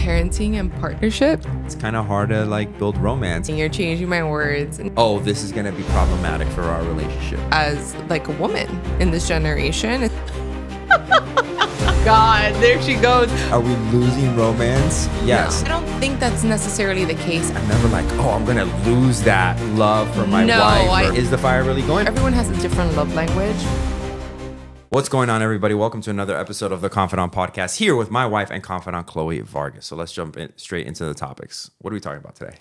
parenting and partnership. It's kind of hard to like build romance. You're changing my words. Oh, this is going to be problematic for our relationship. As like a woman in this generation. God, there she goes. Are we losing romance? Yes. No, I don't think that's necessarily the case. I'm never like, oh, I'm going to lose that love for my wife. Is the fire really going? Everyone has a different love language. What's going on, everybody? Welcome to another episode of the Confidant Podcast, here with my wife and confidant, Chloe Vargas. So let's jump straight into the topics. What are we talking about today?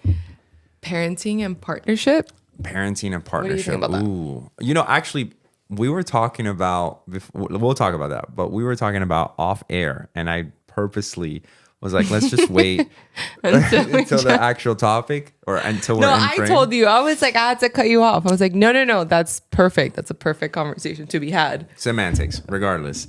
Parenting and partnership. Parenting and partnership. What do you think about that? Ooh. You know, actually, we were talking about, we'll talk about that, but we were talking about off air, and I purposely was like, let's just wait until the actual topic or until we're in frame. I told you. I was like, I had to cut you off. I was like, no. That's perfect. That's a perfect conversation to be had. Semantics, regardless.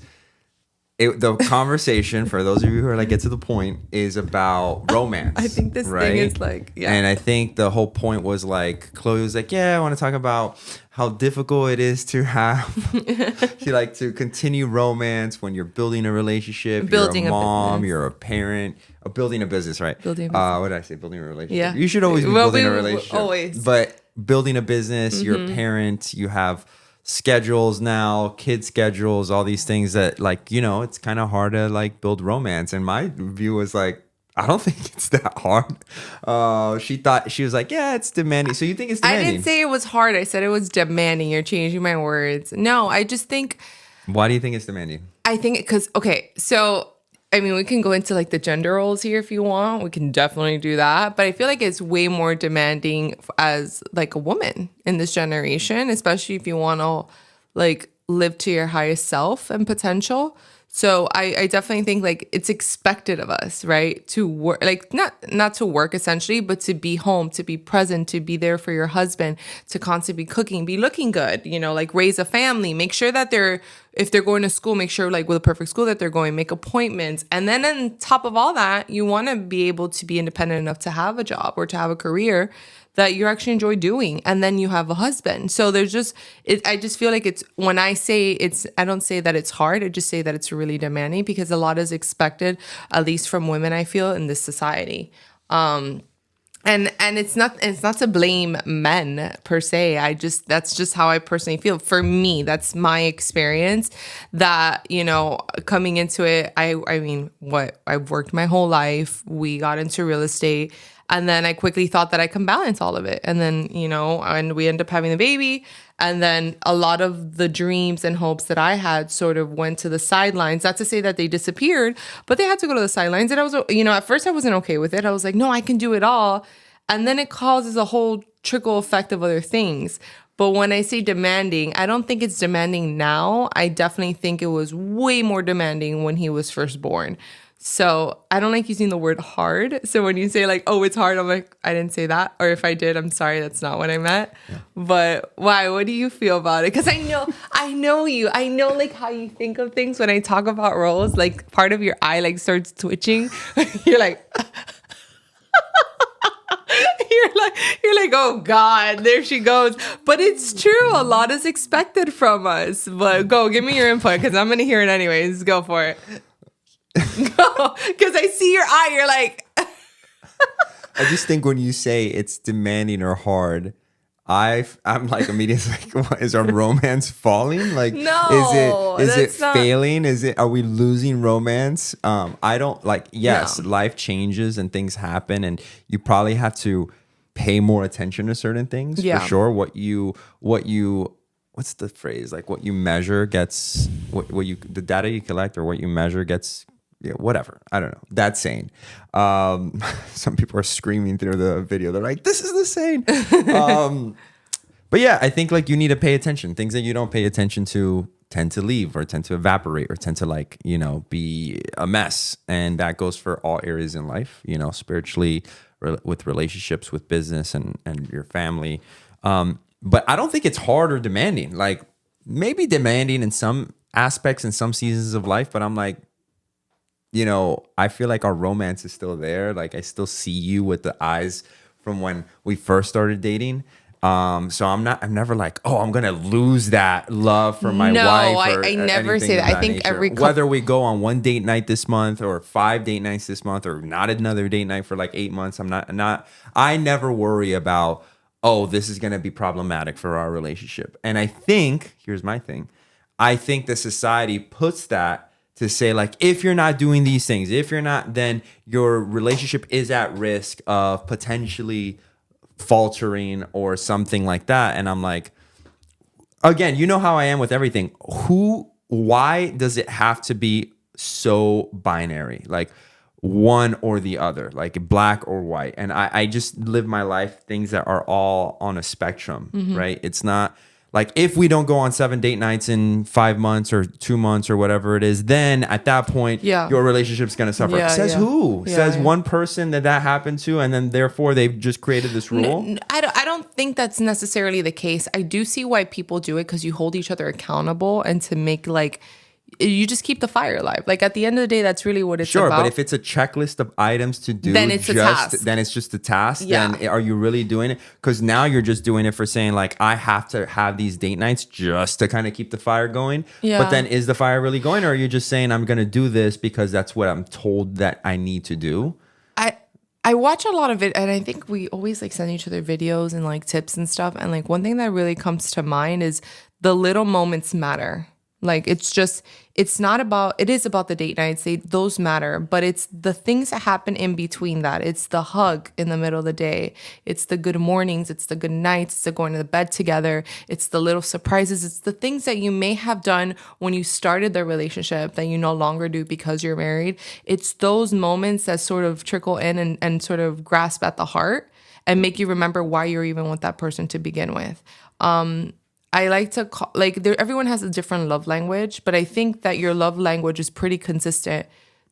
The conversation, for those of you who are like, get to the point, is about romance. I think this thing is like, yeah. And I think the whole point was like, Chloe was like, yeah, I want to talk about how difficult it is to have, to continue romance when you're building a relationship, you're a mom, you're a parent, building a business, right? Building a business. What did I say? Building a relationship. Yeah. You should always be building a relationship. Always. But building a business, you're a parent, you have schedules now, kid schedules, all these things that, like, you know, it's kind of hard to like build romance. And my view was like, I don't think it's that hard. She was like, yeah, it's demanding. So you think it's demanding? I didn't say it was hard. I said it was demanding. You're changing my words. No, I just think. Why do you think it's demanding? I think because, okay, so I mean, we can go into like the gender roles here if you want. We can definitely do that. But I feel like it's way more demanding as like a woman in this generation, especially if you want to like live to your highest self and potential. So I definitely think like it's expected of us, right? To work, like not to work essentially, but to be home, to be present, to be there for your husband, to constantly be cooking, be looking good, you know, like raise a family, make sure that if they're going to school, make sure like with a perfect school that they're going, make appointments. And then on top of all that, you want to be able to be independent enough to have a job or to have a career that you actually enjoy doing. And then you have a husband. So there's just, I just feel like it's, when I say it's, I don't say that it's hard. I just say that it's really demanding because a lot is expected, at least from women, I feel, in this society. And it's not to blame men per se. That's just how I personally feel. For me, that's my experience that, you know, coming into it, I mean, I've worked my whole life. We got into real estate. And then I quickly thought that I can balance all of it. And then, you know, and we end up having the baby. And then a lot of the dreams and hopes that I had sort of went to the sidelines. Not to say that they disappeared, but they had to go to the sidelines. And I was, you know, at first I wasn't okay with it. I was like, no, I can do it all. And then it causes a whole trickle effect of other things. But when I say demanding, I don't think it's demanding now. I definitely think it was way more demanding when he was first born. So I don't like using the word hard. So when you say like, oh, it's hard, I'm like, I didn't say that. Or if I did, I'm sorry, that's not what I meant. Yeah. But why? What do you feel about it? Because I know you. I know like how you think of things when I talk about roles. Like part of your eye like starts twitching. You're like... You're like, oh God, there she goes. But it's true. A lot is expected from us. But go, give me your input because I'm going to hear it anyways. Go for it. Go, because I see your eye. You're like. I just think when you say it's demanding or hard, I'm like immediately like, what, is our romance falling? Like, no, is it failing? Are we losing romance? I don't like, yes, no. Life changes and things happen and you probably have to pay more attention to certain things for sure. What's the phrase? Like what you measure gets, the data you collect or what you measure gets, whatever. I don't know. That's sane. Some people are screaming through the video. They're like, this is the sane. But yeah, I think like you need to pay attention. Things that you don't pay attention to tend to leave or tend to evaporate or tend to like, you know, be a mess. And that goes for all areas in life, you know, spiritually, with relationships, with business and your family. But I don't think it's hard or demanding. Like maybe demanding in some aspects in some seasons of life, but I'm like, you know, I feel like our romance is still there. Like I still see you with the eyes from when we first started dating. So I'm never like, oh, I'm gonna lose that love for my No, wife. I never anything say of that. I think nature. every whether we go on one date night this month or 5 date nights this month or not another date night for like 8 months, I never worry about, oh, this is gonna be problematic for our relationship. And I think, here's my thing, I think the society puts that to say like, if you're not doing these things, if you're not, then your relationship is at risk of potentially faltering or something like that. And I'm like, again, you know how I am with everything. Why does it have to be so binary? Like one or the other, like black or white. And I just live my life things that are all on a spectrum, right? It's not like if we don't go on 7 date nights in 5 months or 2 months or whatever it is, then at that point, your relationship's going to suffer. Says who? Says one person that happened to, and then therefore they've just created this rule? I don't think that's necessarily the case. I do see why people do it because you hold each other accountable and to make like, you just keep the fire alive. Like at the end of the day, that's really what it's about. Sure, but if it's a checklist of items to do, then it's a task. Then it's just a task. Yeah. Then are you really doing it? Because now you're just doing it for saying like, I have to have these date nights just to kind of keep the fire going. Yeah. But then is the fire really going, or are you just saying I'm going to do this because that's what I'm told that I need to do? I watch a lot of it, and I think we always like send each other videos and like tips and stuff. And like one thing that really comes to mind is the little moments matter. Like it is about the date nights. Those matter, but it's the things that happen in between that. It's the hug in the middle of the day. It's the good mornings. It's the good nights. It's the going to the bed together. It's the little surprises. It's the things that you may have done when you started the relationship that you no longer do because you're married. It's those moments that sort of trickle in and sort of grasp at the heart and make you remember why you're even with that person to begin with. I like to call, everyone has a different love language, but I think that your love language is pretty consistent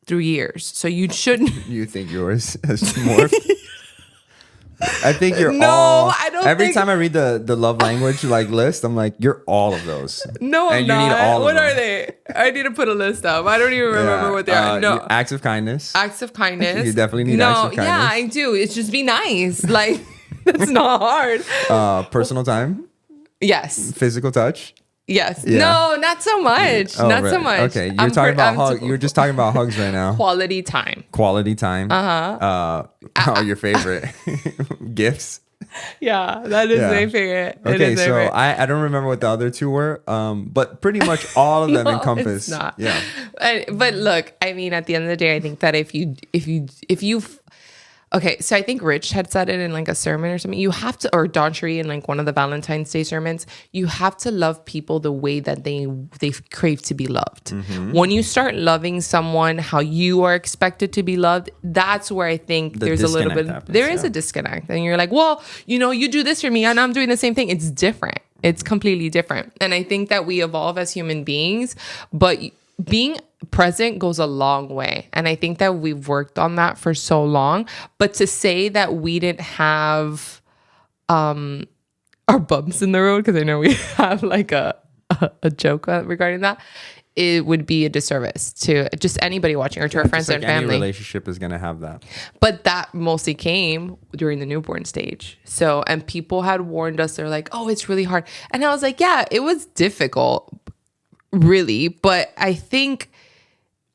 through years. So you shouldn't. You think yours has morphed? I think you're no, all. I don't. Every time I read the love language like list, I'm like, you're all of those. No, I'm and not. You need all what of them. are they? I need to put a list up. I don't even remember what they are. No, acts of kindness. Acts of kindness. You definitely need acts of kindness. Yeah, I do. It's just be nice. Like that's not hard. Personal time. Yes. Physical touch. Yes. Yeah. No, not so much. Oh, not right. so much. Okay, you're talking about hugs. You were just talking about hugs right now. Quality time. Quality time. Your favorite gifts. Yeah, that is my favorite. Okay, so I don't remember what the other two were, but pretty much all of them encompass. It's not. Yeah. But look, I mean, at the end of the day, I think that if you okay, so I think Rich had said it in like a sermon or something. You have to, or Don Shree in like one of the Valentine's Day sermons, you have to love people the way that they crave to be loved. Mm-hmm. When you start loving someone how you are expected to be loved, that's where I think there's a little bit, there is a disconnect. And you're like, well, you do this for me and I'm doing the same thing. It's different. It's completely different. And I think that we evolve as human beings, but being present goes a long way. And I think that we've worked on that for so long. But to say that we didn't have our bumps in the road, because I know we have like a joke regarding that, it would be a disservice to just anybody watching or to our friends and family. Any relationship is going to have that. But that mostly came during the newborn stage. So, and people had warned us, they're like, oh, it's really hard. And I was like, yeah, it was difficult, really. But I think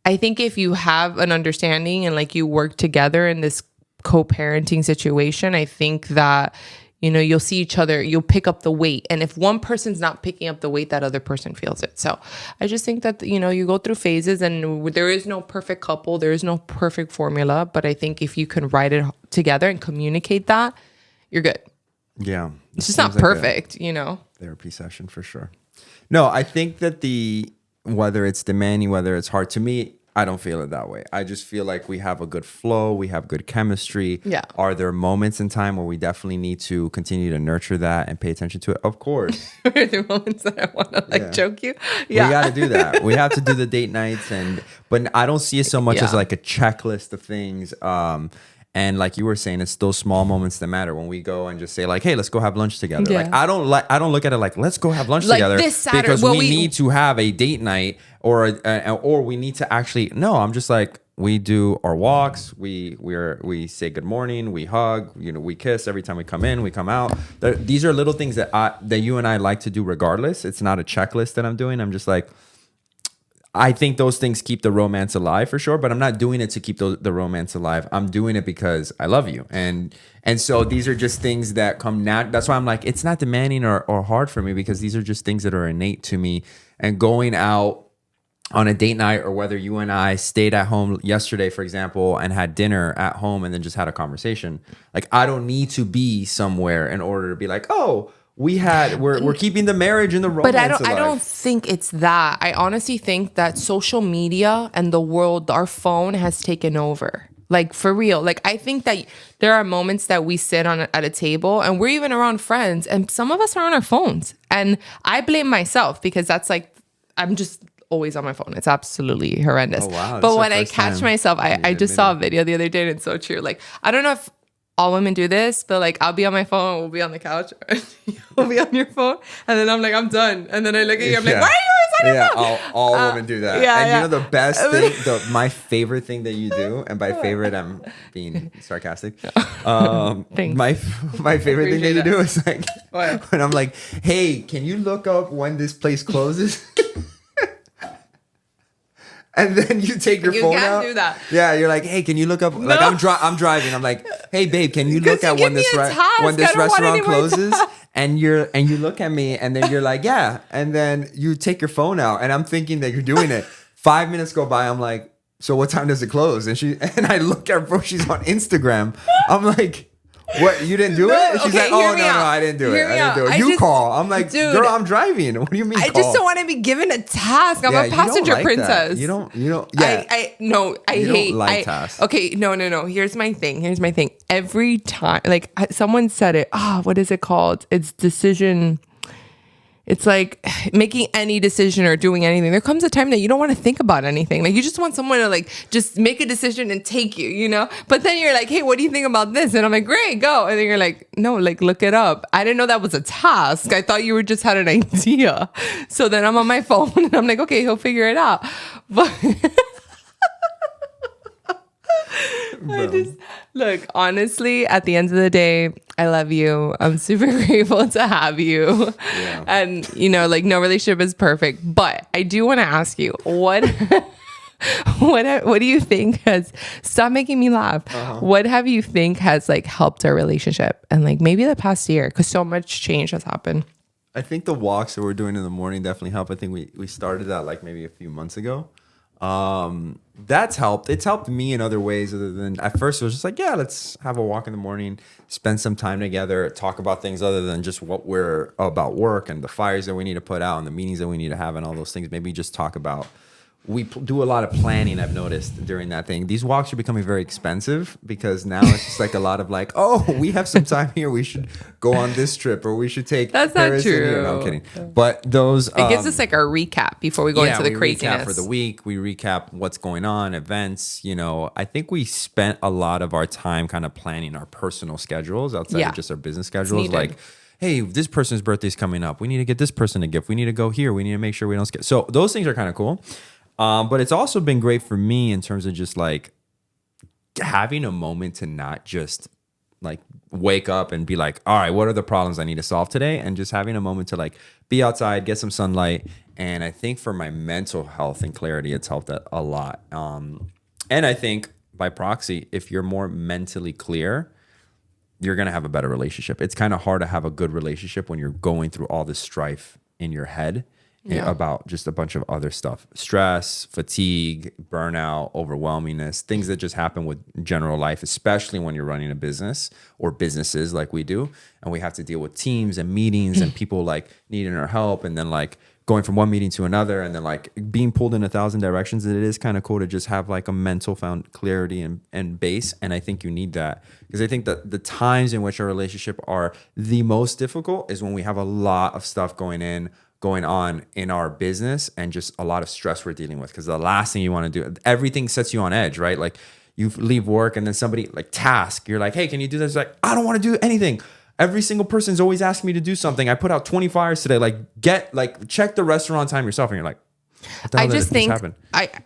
if you have an understanding and like you work together in this co-parenting situation, I think that, you'll see each other, you'll pick up the weight. And if one person's not picking up the weight, that other person feels it. So I just think that, you go through phases and there is no perfect couple. There is no perfect formula. But I think if you can write it together and communicate that, you're good. Yeah. It's just not perfect, Therapy session for sure. No, I think that whether it's demanding, whether it's hard, to me, I don't feel it that way. I just feel like we have a good flow. We have good chemistry. Yeah. Are there moments in time where we definitely need to continue to nurture that and pay attention to it? Of course. Are there moments that I want to choke you? Yeah. We got to do that. We have to do the date nights, but I don't see it so much as like a checklist of things. And like you were saying, it's those small moments that matter when we go and just say like, hey, let's go have lunch together. Yeah. Like I don't look at it like, let's go have lunch together this Saturday, because we need to have a date night or we need to actually, no, I'm just like, we do our walks. We say good morning. We hug. We kiss every time we come in. We come out. These are little things that you and I like to do regardless. It's not a checklist that I'm doing. I'm just like, I think those things keep the romance alive for sure, but I'm not doing it to keep the romance alive. I'm doing it because I love you. And so these are just things that come now. That's why I'm like, it's not demanding or hard for me, because these are just things that are innate to me. And going out on a date night, or whether you and I stayed at home yesterday, for example, and had dinner at home and then just had a conversation. Like, I don't need to be somewhere in order to be like, oh, we're keeping the marriage and the romance But I alive. don't think it's that. I honestly think that social media and the world, our phone has taken over. Like, for real. Like, I think that there are moments that we sit at a table and we're even around friends, and some of us are on our phones. And I blame myself, because that's like, I'm just always on my phone. It's absolutely horrendous. Oh, wow. But when I catch myself, I just saw a video the other day, and it's so true. Like, I don't know if all women do this, but like, I'll be on my phone, we'll be on the couch, you'll be on your phone, and then I'm like, I'm done. And then I look at you, I'm like, why are you always on your phone? All women do that. Yeah, and yeah. you know the best thing, my favorite thing that you do, and by favorite I'm being sarcastic. Thanks. My favorite thing that you do is like, when I'm like, hey, can you look up when this place closes? And then you take your phone out. You can't do that. Yeah, you're like, hey, can you look up? No. Like, I'm driving. I'm like, hey, babe, can you look at when this restaurant closes? And you look at me, and then you're like, yeah. And then you take your phone out, and I'm thinking that you're doing it. 5 minutes go by. I'm like, so what time does it close? And I look at her, bro. She's on Instagram. I'm like, what? You didn't do it? She's like, oh, no, I didn't do it. You call. I'm like, dude, girl, I'm driving. What do you mean? I just don't want to be given a task. I'm a passenger princess. That. You don't. Yeah. I hate. Don't like tasks. Okay, no. Here's my thing. Every time, like, someone said it. What is it called? It's decision. It's like making any decision or doing anything. There comes a time that you don't want to think about anything. Like, you just want someone to like just make a decision and take you, But then you're like, hey, what do you think about this? And I'm like, great, go. And then you're like, no, like, look it up. I didn't know that was a task. I thought you just had an idea. So then I'm on my phone and I'm like, okay, he'll figure it out. But look, honestly, at the end of the day, I love you. I'm super grateful to have you. Yeah. And, like, no relationship is perfect. But I do want to ask you, what do you think has, stop making me laugh. What have you think has like helped our relationship? And like maybe the past year, because so much change has happened. I think the walks that we're doing in the morning definitely help. I think we started that like maybe a few months ago. That's helped. It's helped me in other ways other than at first it was just like, yeah, let's have a walk in the morning, spend some time together, talk about things other than just what we're about work and the fires that we need to put out and the meetings that we need to have and all those things. Maybe just talk about, we do a lot of planning. I've noticed during that thing, these walks are becoming very expensive because now it's just like a lot of like, oh, we have some time here. We should go on this trip or we should take. That's not true. No, I'm kidding. But those, it gives us like a recap before we go into the craziness. Recap for the week. We recap what's going on, events. I think we spent a lot of our time kind of planning our personal schedules outside of just our business schedules. Like, hey, this person's birthday's coming up. We need to get this person a gift. We need to go here. We need to make sure we don't skip. So those things are kind of cool. But it's also been great for me in terms of just like having a moment to not just like wake up and be like, all right, what are the problems I need to solve today? And just having a moment to like be outside, get some sunlight. And I think for my mental health and clarity, it's helped a lot. And I think by proxy, if you're more mentally clear, you're going to have a better relationship. It's kind of hard to have a good relationship when you're going through all this strife in your head. Yeah. About just a bunch of other stuff, stress, fatigue, burnout, overwhelmingness, things that just happen with general life, especially when you're running a business or businesses like we do. And we have to deal with teams and meetings and people like needing our help and then like going from one meeting to another and then like being pulled in 1,000 directions. And it is kind of cool to just have like a mental found clarity and base. And I think you need that because I think that the times in which our relationship are the most difficult is when we have a lot of stuff going on in our business and just a lot of stress we're dealing with because the last thing you want to do, everything sets you on edge, right? Like you leave work and then somebody like task, you're like, hey, can you do this? Like, I don't want to do anything. Every single person's always asking me to do something. I put out 20 fires today. Like check the restaurant time yourself. And you're like, What the hell I did just this think happen?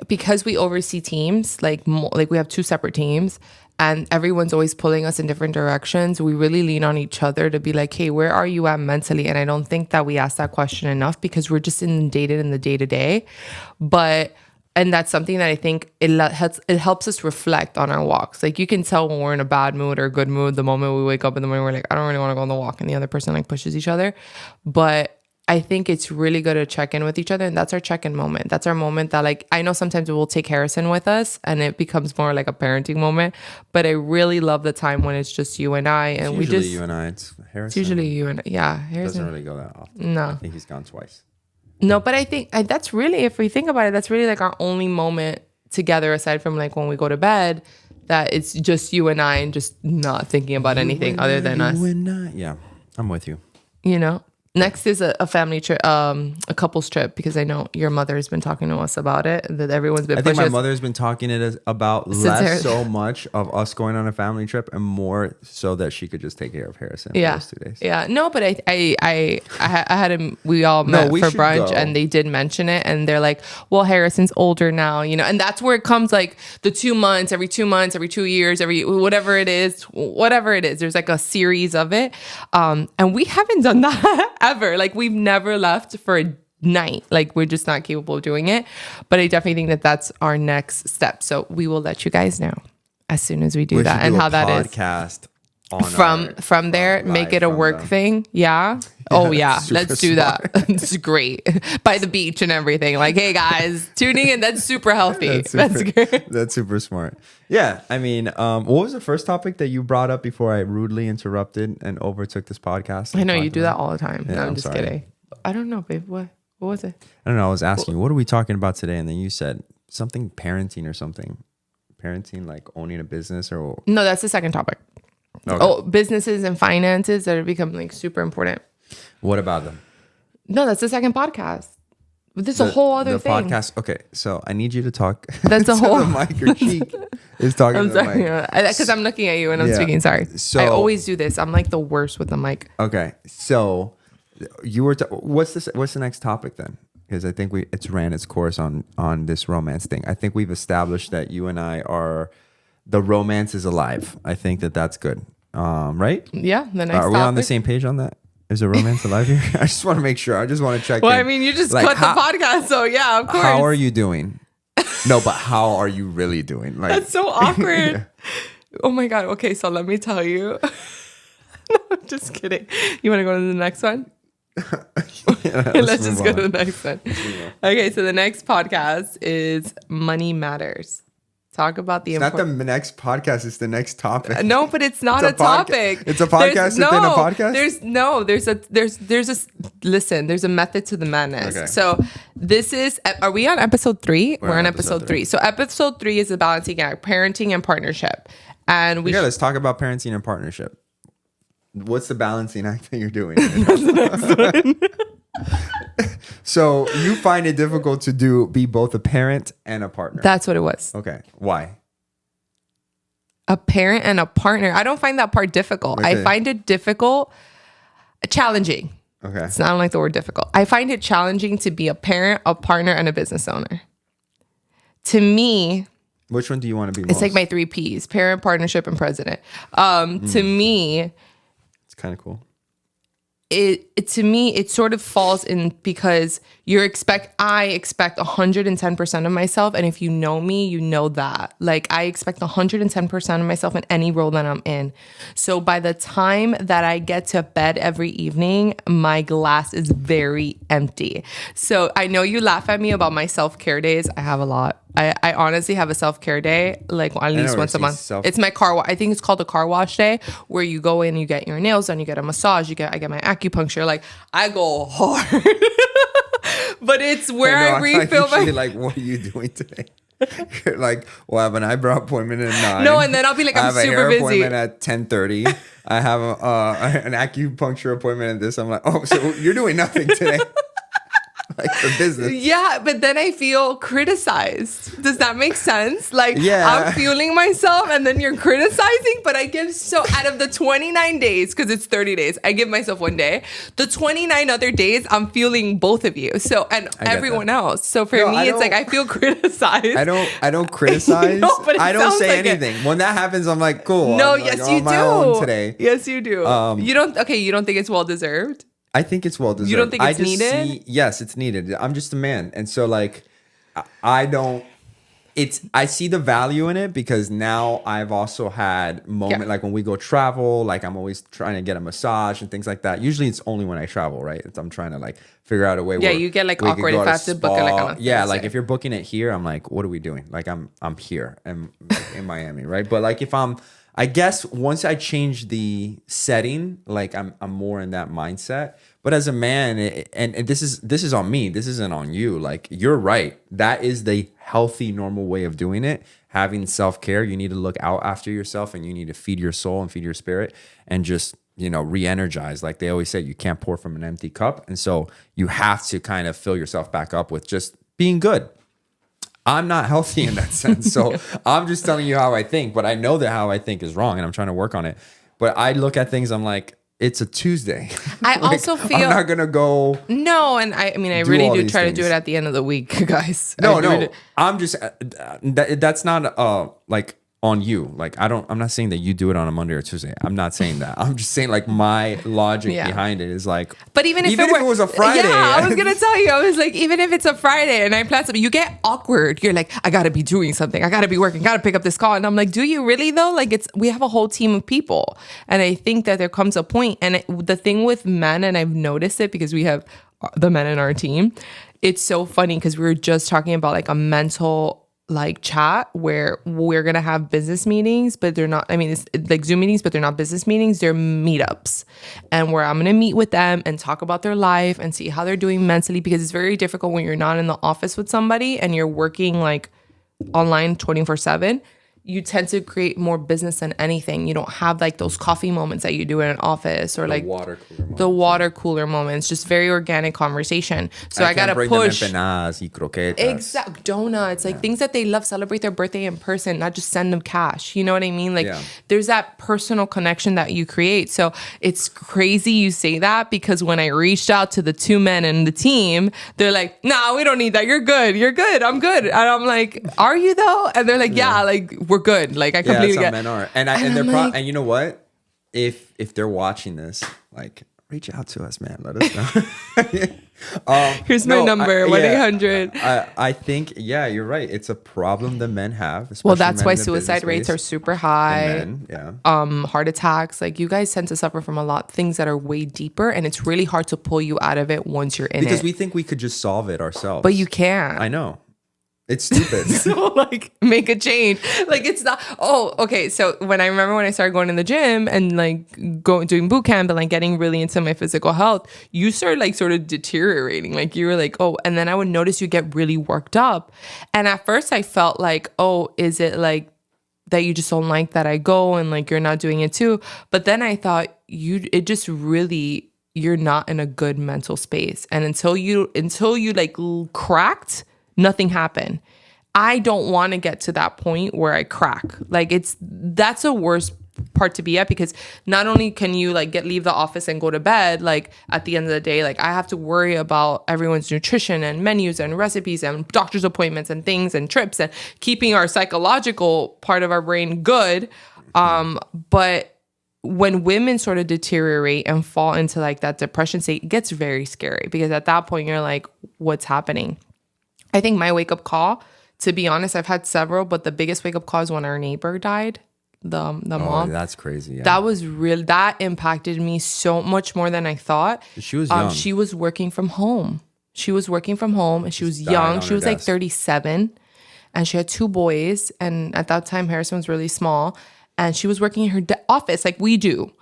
because we oversee teams, like we have two separate teams, and everyone's always pulling us in different directions. We really lean on each other to be like, hey, where are you at mentally? And I don't think that we ask that question enough because we're just inundated in the day to day. And that's something that I think it helps us reflect on our walks. Like you can tell when we're in a bad mood or a good mood the moment we wake up in the morning. We're like, I don't really want to go on the walk, and the other person like pushes each other. But I think it's really good to check in with each other, and that's our check-in moment. That's our moment that, like, I know sometimes we'll take Harrison with us and it becomes more like a parenting moment, but I really love the time when it's just you and I, and we just you and I. It's Harrison. it's usually you and Harrison Doesn't really go that often. No. I think he's gone twice. No, but I think that's really, if we think about it, that's really like our only moment together aside from like when we go to bed, that it's just you and I and just not thinking about anything other than us. Yeah, I'm with you. You know? Next is a family trip, a couple's trip, because I know your mother has been talking to us about it. That everyone's been. I think my mother's been talking to us about less so much of us going on a family trip and more so that she could just take care of Harrison for those 2 days. Yeah, no, but I had him. We all met for brunch, and they did mention it, and they're like, "Well, Harrison's older now, you know," and that's where it comes, like the 2 months, every 2 months, every 2 years, every whatever it is. There's like a series of it, and we haven't done that. Ever. Like we've never left for a night. Like we're just not capable of doing it. But I definitely think that that's our next step. So we will let you guys know as soon as we do that and how that is. Podcast from there, make it a work thing. Yeah. Oh yeah. Let's do that. It's great. By the beach and everything. Like, hey guys, tuning in. That's super healthy. That's good. That's super smart. Yeah. I mean, what was the first topic that you brought up before I rudely interrupted and overtook this podcast? I know you do that all the time. Yeah, no, I'm just kidding. I don't know, babe. What was it? I don't know. I was asking you, what are we talking about today? And then you said something parenting or something. Parenting, like owning a business or... No, that's the second topic. Okay. Oh, businesses and finances that have become like super important. What about them? No, that's the second podcast. This is a whole other thing. The podcast. Okay, so I need you to talk. That's a whole. The mic. Your cheek is talking. I'm to the sorry, mic because I'm looking at you and I'm speaking. Sorry. So I always do this. I'm like the worst with the mic. Okay, so you were. What's this? What's the next topic then? Because I think it's ran its course on this romance thing. I think we've established that you and I are. The romance is alive. I think that's good. Right? Yeah. The next Are we on the same page on that? Is a romance alive here? I just want to make sure. I just want to check. Well, in. I mean, you just cut the podcast, so yeah, of course. How are you doing? No, but how are you really doing? Like that's so awkward. Yeah. Oh my god. Okay, so let me tell you. No, I'm just kidding. You want to go to the next one? Let's just go to the next one. Okay, so the next podcast is Money Matters. Talk about the... It's not the next podcast. It's the next topic. No, but it's not a topic. It's a podcast within a podcast? There's a method to the madness. Okay. So this is... Are we on episode 3? We're on episode 3. So episode 3 is a balancing act, parenting and partnership. And let's talk about parenting and partnership. What's the balancing act that you're doing? That's the next one. So you find it difficult to be both a parent and a partner. That's what it was. Okay. Why? A parent and a partner. I don't find that part difficult. Okay. I find it challenging. Okay. It's not like the word difficult. I find it challenging to be a parent, a partner, and a business owner. To me... Which one do you want to be most? It's like my 3 Ps: parent, partnership, and president. To me... It's kind of cool. To me, it sort of falls in because I expect 110% of myself. And if you know me, you know that. Like, I expect 110% of myself in any role that I'm in. So by the time that I get to bed every evening, my glass is very empty. So I know you laugh at me about my self-care days. I have a lot. I honestly have a self-care day, like at least once a month. It's my car wash. I think it's called a car wash day, where you go in, you get your nails done, you get a massage, I get my acupuncture. Like, I go hard. But it's where I refill my... Like, what are you doing today? You're like, well, I have an eyebrow appointment at 9. No, and then I'll be like, I'm super busy. I have a hair appointment at 10:30. I have an acupuncture appointment at this. I'm like, oh, so you're doing nothing today. like for business. Yeah, but then I feel criticized. Does that make sense? Like, Yeah. I'm fueling myself and then you're criticizing, but I give out of the 29 days, because it's 30 days, I give myself one day. The 29 other days, I'm fueling both of you. So, and everyone else. So for me, it's like, I feel criticized. I don't criticize. No, but I don't say like anything. When that happens, I'm like, cool. No, I'm like, yes, on you my do. own today. Yes, you do. You don't think it's well deserved? I think it's well deserved. You don't think it's needed? Yes, it's needed. I'm just a man. And so like I don't I see the value in it because now I've also had like when we go travel, like I'm always trying to get a massage and things like that. Usually it's only when I travel, right? I'm trying to like figure out a way. Yeah, you get like awkward if I have to book it like on a Thursday. Yeah, like if you're booking it here, I'm like, what are we doing? Like I'm here and in Miami, right? But like if I guess once I change the setting, like I'm more in that mindset. But as a man, and this is on me. This isn't on you. Like you're right. That is the healthy, normal way of doing it. Having self-care. You need to look out after yourself, and you need to feed your soul and feed your spirit, and just re-energize. Like they always say, you can't pour from an empty cup, and so you have to kind of fill yourself back up with just being good. I'm not healthy in that sense. So I'm just telling you how I think, but I know that how I think is wrong and I'm trying to work on it. But I look at things, I'm like, it's a Tuesday. I like, also feel I'm not going to go. No, and I mean, I really do try to do it at the end of the week, guys. No. I'm just, that's not like on you. Like I'm not saying that you do it on a Monday or Tuesday. I'm not saying that. I'm just saying like my logic behind it is like, but even if it was a Friday, I was gonna tell you, I was like, even if it's a Friday and I plan something, you get awkward. You're like, I gotta be doing something. I gotta be working. Gotta pick up this call. And I'm like, do you really though? Like we have a whole team of people, and I think that there comes a point. And the thing with men, and I've noticed it because we have the men in our team. It's so funny because we were just talking about like a mental like chat where we're gonna have business meetings, but they're not, I mean, it's like Zoom meetings, but they're not business meetings, they're meetups, and where I'm gonna meet with them and talk about their life and see how they're doing mentally, because it's very difficult when you're not in the office with somebody and you're working like online 24/7. You tend to create more business than anything. You don't have like those coffee moments that you do in an office, or like the water cooler moments. Just very organic conversation. So I gotta push exactly donuts, like things that they love. Celebrate their birthday in person, not just send them cash. You know what I mean? Like there's that personal connection that you create. So it's crazy you say that, because when I reached out to the two men in the team, they're like, "Nah, we don't need that. You're good. You're good. I'm good." And I'm like, "Are you though?" And they're like, "Yeah, like we're good." Like I completely get. Men are, and they're like, and you know what? If they're watching this, like reach out to us, man. Let us know. Here's my number, 1-800. I think you're right. It's a problem that men have. Well, that's why suicide rates are super high. Men, heart attacks. Like you guys tend to suffer from a lot of things that are way deeper, and it's really hard to pull you out of it once you're in it. Because we think we could just solve it ourselves, but you can't. I know. It's stupid. So like make a change. Like it's not. Oh, okay. So when I started going to the gym and like doing boot camp and like getting really into my physical health, you started like sort of deteriorating. Like you were like, oh, and then I would notice you get really worked up. And at first I felt like, oh, is it like that you just don't like that I go and like you're not doing it too? But then I thought it just really, you're not in a good mental space. And until you like cracked, nothing happened. I don't want to get to that point where I crack. Like that's the worst part to be at, because not only can you like leave the office and go to bed, like at the end of the day, like I have to worry about everyone's nutrition and menus and recipes and doctor's appointments and things and trips and keeping our psychological part of our brain good. But when women sort of deteriorate and fall into like that depression state, it gets very scary, because at that point you're like, what's happening? I think my wake-up call, to be honest, I've had several, but the biggest wake-up call is when our neighbor died, the mom. That's crazy. Yeah. That was real. That impacted me so much more than I thought. She was young. She was working from home. And she was young. She was like 37, and she had two boys. And at that time, Harrison was really small, and she was working in her office like we do.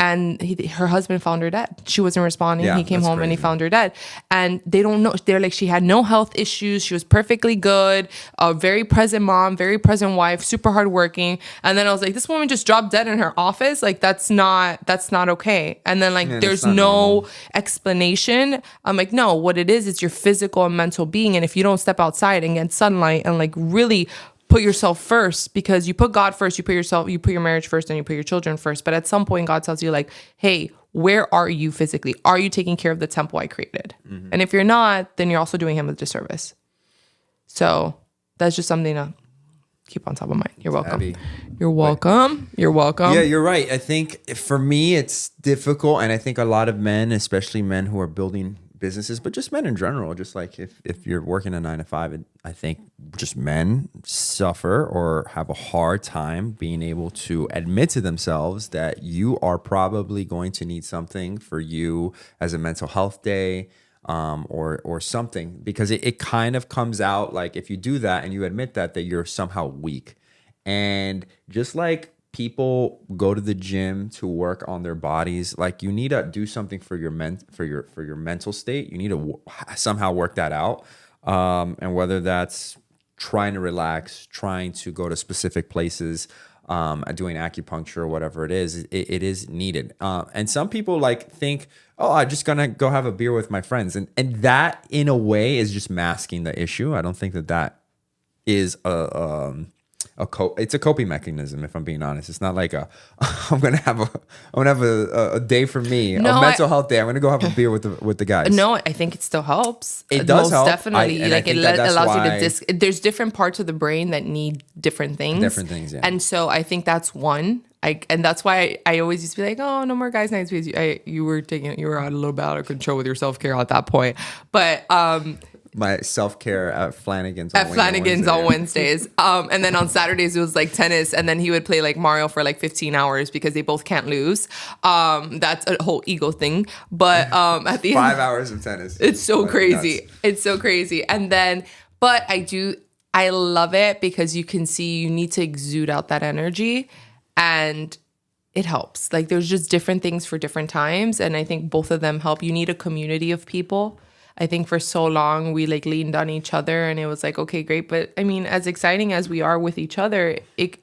and her husband found her dead. She wasn't responding. Yeah, He came that's home and he crazy. found her dead. And they don't know. They're like, she had no health issues. She was perfectly good. A very present mom, very present wife, super hardworking. And then I was like, this woman just dropped dead in her office. Like, that's not okay. And then like, Man, there's it's not no normal. explanation. I'm like, no, what it is, it's your physical and mental being. And if you don't step outside and get sunlight and like really put yourself first, because you put God first, you put your marriage first, and you put your children first. But at some point, God tells you like, hey, where are you physically? Are you taking care of the temple I created? And if you're not, then you're also doing him a disservice. So that's just something to keep on top of mind. You're welcome. heavy. You're welcome. You're welcome. Yeah, you're right. I think for me, it's difficult. And I think a lot of men, especially men who are building businesses, but just men in general, just like if you're working a 9 to 5, I think just men suffer or have a hard time being able to admit to themselves that you are probably going to need something for you as a mental health day, or something, because it kind of comes out like if you do that and you admit that you're somehow weak. And just like people go to the gym to work on their bodies, like you need to do something for your mental state. You need to somehow work that out, and whether that's trying to relax, trying to go to specific places, doing acupuncture or whatever it is needed. And some people like think, oh, I'm just gonna go have a beer with my friends, and that in a way is just masking the issue. I don't think that is it's a coping mechanism, if I'm being honest. It's not like I'm gonna have a day for me, a mental health day. I'm gonna go have a beer with the guys. No, I think it still helps. It does most help. definitely. And like I it think that's allows why, you to there's different parts of the brain that need different things. Yeah. And so I think that's one. And that's why I always used to be like, oh, no more guys' nights, because you were a little bit out of control with your self-care at that point. But my self-care at Flanagan's on Wednesdays. And then on Saturdays it was like tennis, and then he would play like Mario for like 15 hours because they both can't lose. That's a whole ego thing. But at the 5 end, hours of tennis. it's so Like crazy. nuts. It's so crazy. And then, but I love it because you can see you need to exude out that energy, and it helps. Like there's just different things for different times. And I think both of them help. You need a community of people. I think for so long we like leaned on each other, and it was like, okay, great. But I mean, as exciting as we are with each other,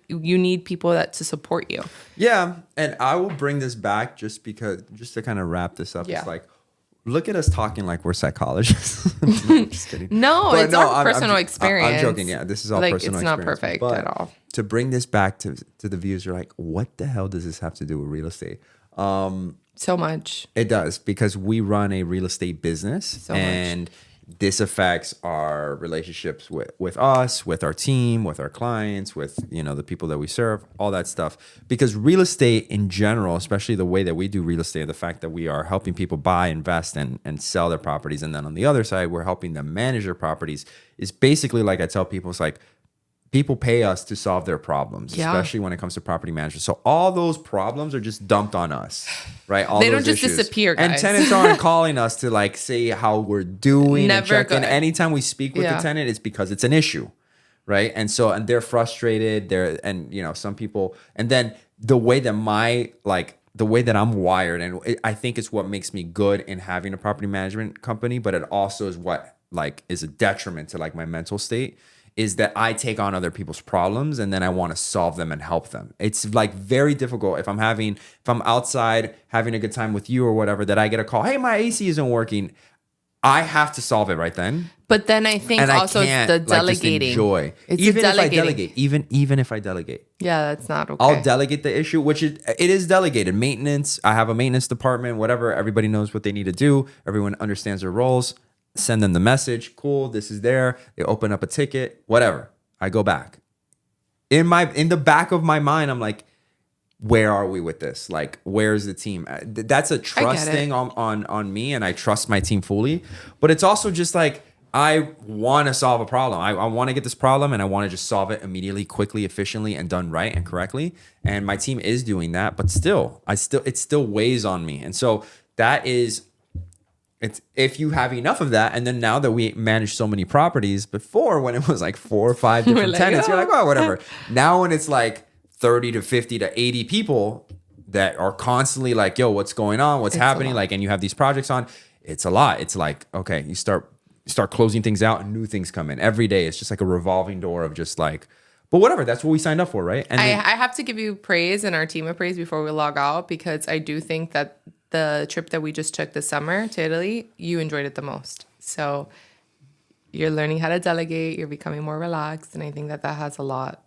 you need people to support you. Yeah. And I will bring this back just to kind of wrap this up. Yeah. It's like, look at us talking like we're psychologists. No, I'm just kidding. No, But it's our personal experience. I'm joking. Yeah, this is all like, personal it's experience. not perfect But at all. to bring this back to the viewers, you're like, what the hell does this have to do with real estate? So much. It does, because we run a real estate business, and this affects our relationships with us, with our team, with our clients, with the people that we serve, all that stuff. Because real estate in general, especially the way that we do real estate, the fact that we are helping people buy, invest, and sell their properties, and then on the other side, we're helping them manage their properties, is basically, like I tell people, it's like people pay us to solve their problems, especially when it comes to property management. So all those problems are just dumped on us, right? All They those don't just issues. disappear, guys. And tenants aren't calling us to like say how we're doing and check in. good. Anytime we speak with the tenant, it's because it's an issue, right? And they're frustrated. Some people, and then the way that I'm wired, and I think it's what makes me good in having a property management company, but it also is what like is a detriment to like my mental state, is that I take on other people's problems and then I want to solve them and help them. It's like very difficult if I'm outside having a good time with you or whatever, that I get a call, hey, my AC isn't working. I have to solve it right then. But then I think And also I it's can't the like, delegating. just enjoy. It's Even the if I delegating. delegate, even if I delegate. Yeah, that's not okay. I'll delegate the issue, which it is delegated. Maintenance, I have a maintenance department, whatever. Everybody knows what they need to do. Everyone understands their roles. Send them the message. Cool, this is there. They open up a ticket, whatever. I go back. In the back of my mind, I'm like, where are we with this? Like, where's the team? That's a trust thing on me, and I trust my team fully. But it's also just like, I want to solve a problem. I want to get this problem, and I want to just solve it immediately, quickly, efficiently, and done right and correctly. And my team is doing that, but it still weighs on me. And so it's if you have enough of that, and then now that we manage so many properties, before when it was like 4 or 5 different tenants, you're like, oh, whatever. Now when it's like 30 to 50 to 80 people, that are constantly like, yo, what's going on? What's happening? Like, and you have these projects on, it's a lot. It's like, okay, you start closing things out and new things come in every day. It's just like a revolving door of just like, but whatever, that's what we signed up for, right? And I have to give you praise and our team a praise before we log out, because I do think that the trip that we just took this summer to Italy, you enjoyed it the most. So you're learning how to delegate, you're becoming more relaxed, and I think that has a lot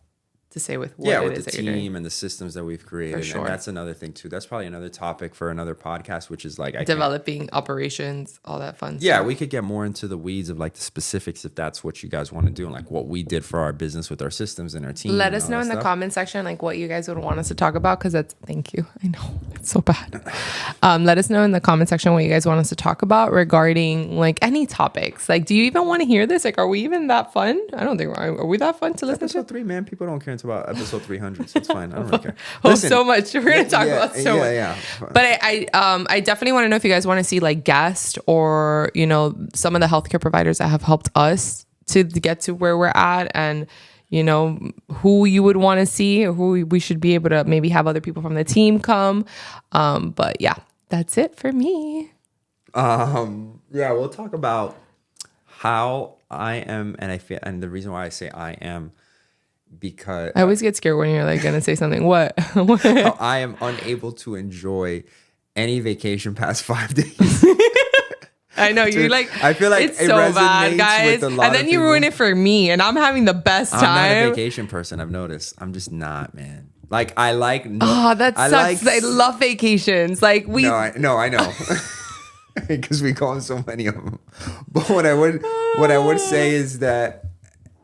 to say with what with it is the that you're doing. team and the systems that we've created. For sure. And that's another thing too. That's probably another topic for another podcast, which is like Developing operations, all that fun yeah, stuff. we could get more into the weeds of like the specifics if that's what you guys want to do, and like what we did for our business with our systems and our team. Let us know in the comment section like what you guys would want us to talk about, because that's thank you. I know it's so bad. Let us know in the comment section what you guys want us to talk about regarding like any topics. Like, do you even want to hear this? Like, are we even that fun? I don't think are we that fun to listen to? Episode 3, man. People don't care until about episode 300, so it's fine. I don't really care. Oh, so much. We're gonna talk about so much. Yeah. But I definitely want to know if you guys want to see like guests or, you know, some of the healthcare providers that have helped us to get to where we're at, and, you know, who you would want to see, or who we should be able to maybe have other people from the team come. But yeah, that's it for me. Yeah, we'll talk about how I am, and I feel, and the reason why I say I am, because I always get scared when you're like gonna say something. What? how I am unable to enjoy any vacation past 5 days. I know you're like. I feel like it's it so resonates bad, guys. with a lot And then of you ruin people. it for me, and I'm having the best time. I'm not a vacation person. I've noticed. I'm just not, man. Like I like. Oh, that sucks. I love vacations. Like we. No, I know. Because we go on so many of them. But what I would say is that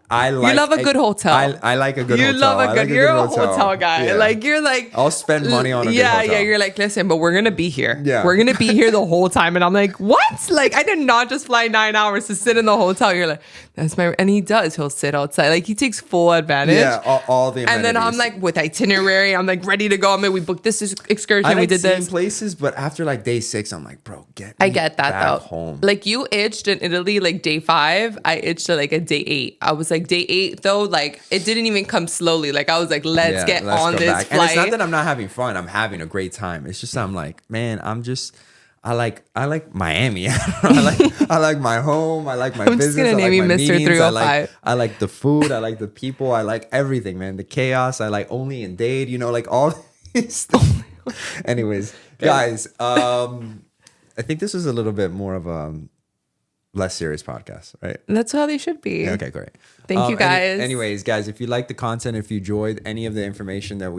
I like. You love a good hotel. I like a good hotel. You love a good. You're a hotel guy. Yeah. Like you're like. I'll spend money on a good yeah, hotel. yeah. You're like, listen, but we're gonna be here. Yeah. We're gonna be here the whole time, and I'm like, what? Like I did not just fly 9 hours to sit in the hotel. You're like, that's my. And he does. He'll sit outside. Like he takes full advantage. Yeah, all the amenities. And then I'm like with itinerary. I'm like ready to go. I mean, we booked this excursion. I we like did seeing this. places, but after like day 6, I'm like, bro, I get that back though. home. Like you itched in Italy, like day 5. I itched at like a day 8. I was like day 8 though. Like it didn't even come slowly. Like I was like, let's get on go this back. flight. And it's not that I'm not having fun. I'm having a great time. It's just I'm like, man, I like Miami. I like my home. I like my I'm business. just gonna name you my Mr. meetings. 305. I like the food. I like the people. I like everything, man. The chaos. I like Only and Dade. You know, like all these stuff. Anyways, guys, I think this is a little bit more of a less serious podcast, right? That's how they should be. Okay, great. Thank you, guys. Anyways, guys, if you like the content, if you enjoyed any of the information that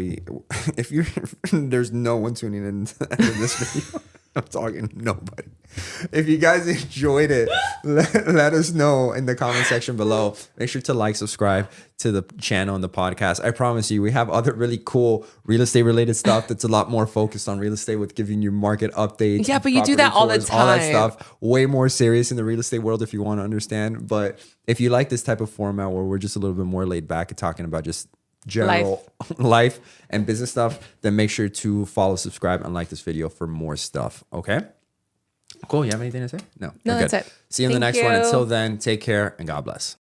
if you're, there's no one tuning in to the end of this video. I'm talking nobody. If you guys enjoyed it, let us know in the comment section below. Make sure to like, subscribe to the channel and the podcast. I promise you, we have other really cool real estate related stuff that's a lot more focused on real estate, with giving you market updates. Yeah, but you do that all the tours, all that time. stuff. Way more serious in the real estate world if you want to understand. But if you like this type of format where we're just a little bit more laid back and talking about just general life and business stuff, then make sure to follow, subscribe, and like this video for more stuff. Okay? Cool. You have anything to say? No. No, We're that's good. it. See you in the Thank next one. you. Until then, take care and God bless.